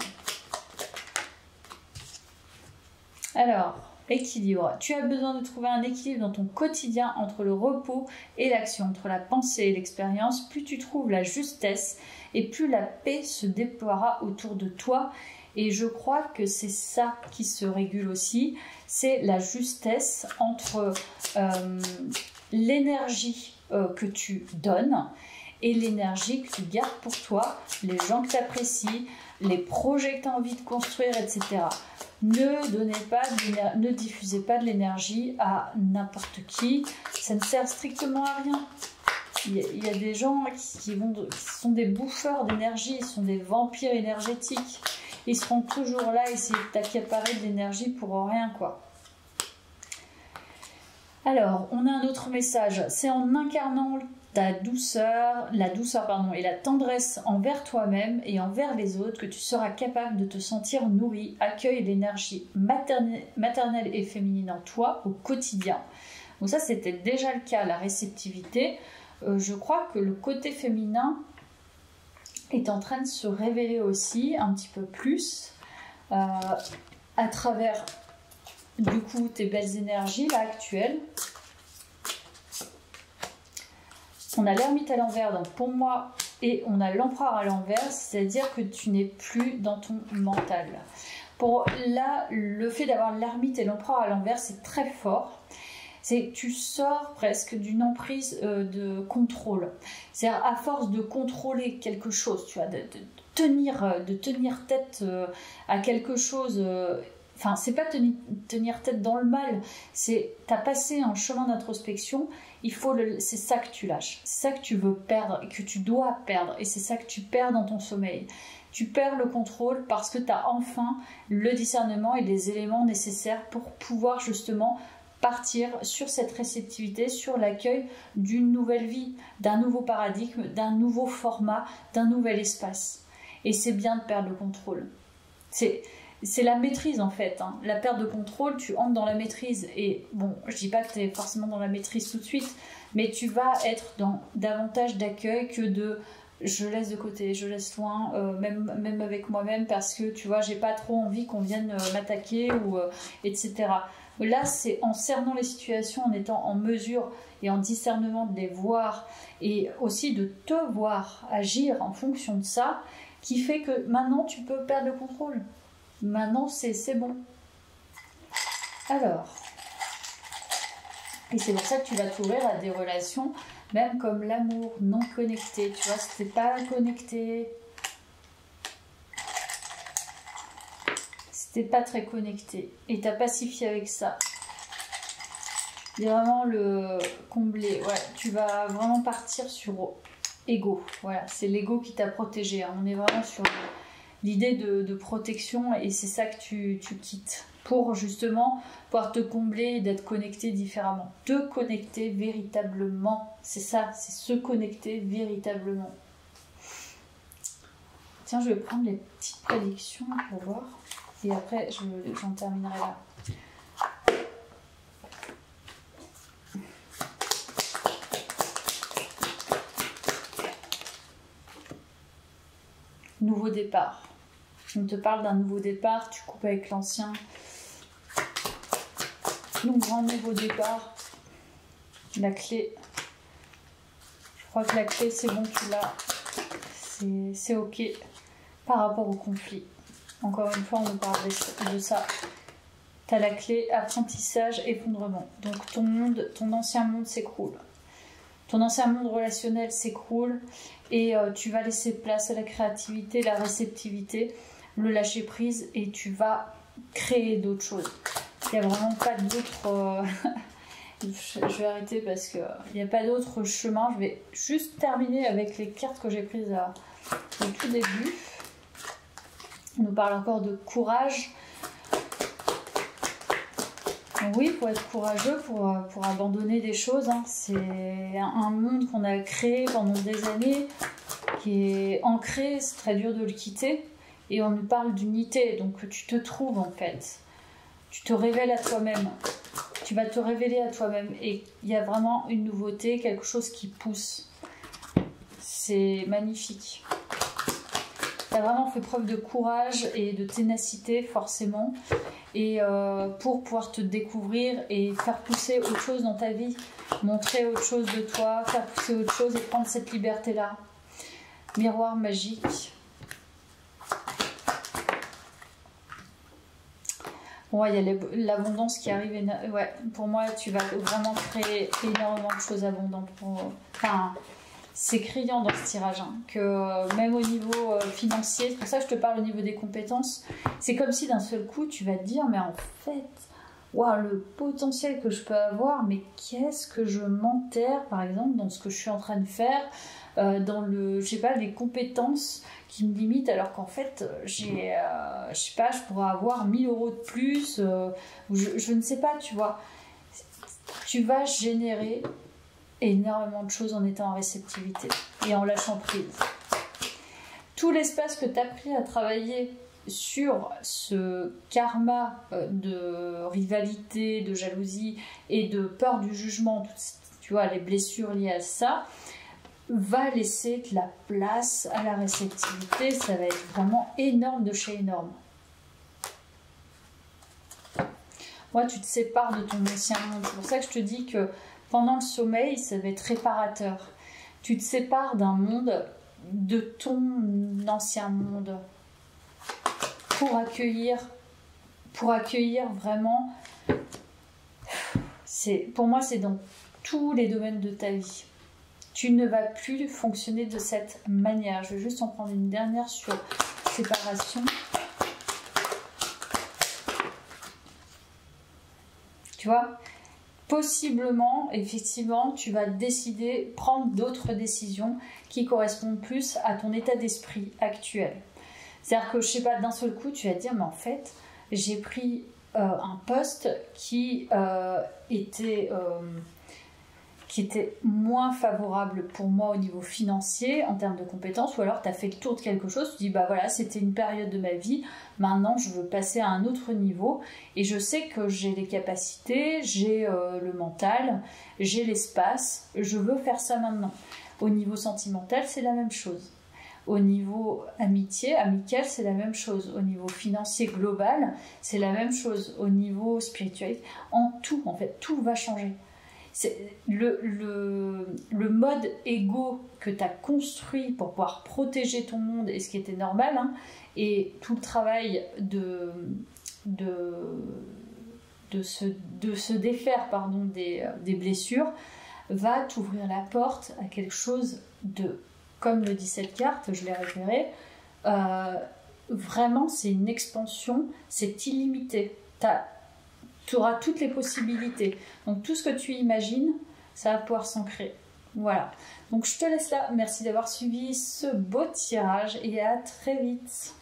Alors, équilibre. Tu as besoin de trouver un équilibre dans ton quotidien entre le repos et l'action, entre la pensée et l'expérience. Plus tu trouves la justesse, et plus la paix se déploiera autour de toi. Et je crois que c'est ça qui se régule aussi, c'est la justesse entre l'énergie que tu donnes et l'énergie que tu gardes pour toi, les gens que tu apprécies, les projets que tu as envie de construire, etc. Ne diffusez pas de l'énergie à n'importe qui, ça ne sert strictement à rien. Il y a des gens qui sont des bouffeurs d'énergie, ils sont des vampires énergétiques. Ils seront toujours là, essayer de t'accaparer de l'énergie pour rien, quoi. Alors, on a un autre message. C'est en incarnant la douceur et la tendresse envers toi-même et envers les autres que tu seras capable de te sentir nourri, accueille l'énergie maternelle et féminine en toi au quotidien. Donc ça, c'était déjà le cas, la réceptivité. Je crois que le côté féminin est en train de se révéler aussi un petit peu plus à travers du coup tes belles énergies là actuelles. On a l'ermite à l'envers, donc pour moi, et on a l'empereur à l'envers, c'est-à-dire que tu n'es plus dans ton mental. Pour là, le fait d'avoir l'ermite et l'empereur à l'envers, c'est très fort. C'est que tu sors presque d'une emprise de contrôle. C'est-à-dire à force de contrôler quelque chose, tu vois, de tenir tête à quelque chose. Enfin, c'est pas tenir tête dans le mal, c'est t'as passé un chemin d'introspection, c'est ça que tu lâches, c'est ça que tu veux perdre et que tu dois perdre, et c'est ça que tu perds dans ton sommeil. Tu perds le contrôle parce que tu as enfin le discernement et les éléments nécessaires pour pouvoir justement partir sur cette réceptivité, sur l'accueil d'une nouvelle vie, d'un nouveau paradigme, d'un nouveau format, d'un nouvel espace. Et c'est bien de perdre le contrôle. C'est la maîtrise en fait, hein. La perte de contrôle, tu entres dans la maîtrise et bon, je dis pas que tu es forcément dans la maîtrise tout de suite, mais tu vas être dans davantage d'accueil que de je laisse de côté, je laisse loin, même avec moi-même parce que tu vois, j'ai pas trop envie qu'on vienne m'attaquer ou etc. Là, c'est en cernant les situations, en étant en mesure et en discernement de les voir et aussi de te voir agir en fonction de ça qui fait que maintenant tu peux perdre le contrôle. Maintenant, c'est bon. Alors, et c'est pour ça que tu vas t'ouvrir à des relations, même comme l'amour non connecté. Tu vois, si t'es pas connecté, si t'es pas très connecté, et t'as pacifié avec ça, c'est vraiment le combler. Ouais, tu vas vraiment partir sur ego. Voilà, c'est l'ego qui t'a protégé. Hein. On est vraiment sur l'idée de protection et c'est ça que tu quittes pour justement pouvoir te combler et d'être connecté différemment. Te connecter véritablement, c'est ça, c'est se connecter véritablement. Tiens, je vais prendre les petites prédictions pour voir et après j'en terminerai là. Nouveau départ. On te parle d'un nouveau départ, tu coupes avec l'ancien. Donc, grand nouveau départ. La clé. Je crois que la clé, c'est bon, tu l'as. C'est ok par rapport au conflit. Encore une fois, on nous parle de ça. Tu as la clé, apprentissage, effondrement. Donc, ton ancien monde s'écroule. Ton ancien monde relationnel s'écroule et tu vas laisser place à la créativité, la réceptivité, le lâcher prise et tu vas créer d'autres choses. Il n'y a vraiment pas d'autre... je vais arrêter parce qu'il n'y a pas d'autre chemin. Je vais juste terminer avec les cartes que j'ai prises au tout début. On nous parle encore de courage. Oui, il faut être courageux pour abandonner des choses. Hein. C'est un monde qu'on a créé pendant des années, qui est ancré, c'est très dur de le quitter. Et on nous parle d'unité, donc tu te trouves en fait. Tu te révèles à toi-même. Tu vas te révéler à toi-même. Et il y a vraiment une nouveauté, quelque chose qui pousse. C'est magnifique. Tu as vraiment fait preuve de courage et de ténacité, forcément. Et pour pouvoir te découvrir et faire pousser autre chose dans ta vie, montrer autre chose de toi, faire pousser autre chose et prendre cette liberté-là. Miroir magique. Bon, il y a l'abondance qui arrive. Ouais, pour moi, tu vas vraiment créer énormément de choses abondantes. Enfin, c'est criant dans ce tirage, hein, que même au niveau financier, c'est pour ça que je te parle au niveau des compétences, c'est comme si d'un seul coup, tu vas te dire, mais en fait, wow, le potentiel que je peux avoir, mais qu'est-ce que je m'enterre, par exemple, dans ce que je suis en train de faire, dans je sais pas, les compétences qui me limitent, alors qu'en fait, je sais pas, je pourrais avoir 1000 euros de plus, ou je ne sais pas, tu vois. Tu vas générer énormément de choses en étant en réceptivité et en lâchant prise. Tout l'espace que tu as pris à travailler sur ce karma de rivalité, de jalousie et de peur du jugement, tu vois, les blessures liées à ça, va laisser de la place à la réceptivité. Ça va être vraiment énorme de chez énorme. Moi, tu te sépares de ton ancien monde. C'est pour ça que je te dis que pendant le sommeil, ça va être réparateur. Tu te sépares d'un monde, de ton ancien monde, pour accueillir vraiment. Pour moi, c'est dans tous les domaines de ta vie. Tu ne vas plus fonctionner de cette manière. Je vais juste en prendre une dernière sur séparation. Tu vois, possiblement, effectivement, tu vas décider, prendre d'autres décisions qui correspondent plus à ton état d'esprit actuel. C'est-à-dire que, je sais pas, d'un seul coup, tu vas te dire, mais en fait, j'ai pris un poste qui était moins favorable pour moi au niveau financier en termes de compétences, ou alors tu as fait le tour de quelque chose, tu dis bah voilà, c'était une période de ma vie, maintenant je veux passer à un autre niveau et je sais que j'ai les capacités, j'ai le mental, j'ai l'espace, je veux faire ça maintenant. Au niveau sentimental, c'est la même chose. Au niveau amical, c'est la même chose. Au niveau financier global, c'est la même chose. Au niveau spirituel, en tout, en fait, tout va changer. C'est le mode égo que tu as construit pour pouvoir protéger ton monde, et ce qui était normal, hein, et tout le travail de se défaire des blessures, va t'ouvrir la porte à quelque chose de, comme le dit cette carte, je l'ai repéré, vraiment c'est une expansion, c'est illimité. Tu auras toutes les possibilités. Donc tout ce que tu imagines, ça va pouvoir s'ancrer. Voilà. Donc je te laisse là. Merci d'avoir suivi ce beau tirage et à très vite.